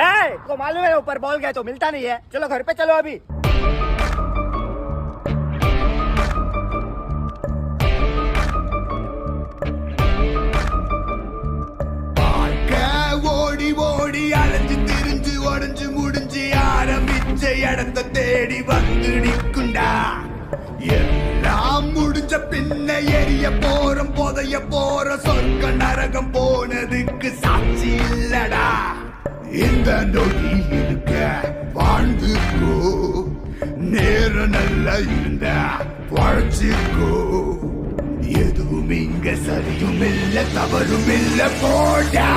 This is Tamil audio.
को मालूम है ऊपर बॉल गया तो मिलता नहीं है। चलो घर पे चलो अभी। ஓடி ஓடி அலைஞ்சு திரிஞ்சு உடஞ்சு முடிஞ்சு ஆரம்பிச்ச இடத்த தேடி வந்து நிக்குண்டா. எல்லாம் முடிஞ்ச பின்ன எரிய போறோம் புதைய போற சொர்க்க நரகம் போனதுக்கு சாட்சி இல்லடா. இந்த நொடி இருக்க வாழ்ந்துக்கோ, நேரம் நல்லா இருந்த வாழ்ச்சிக்கோ. எதுவும் இங்க சரியும் இல்ல தவறும் இல்ல போடா.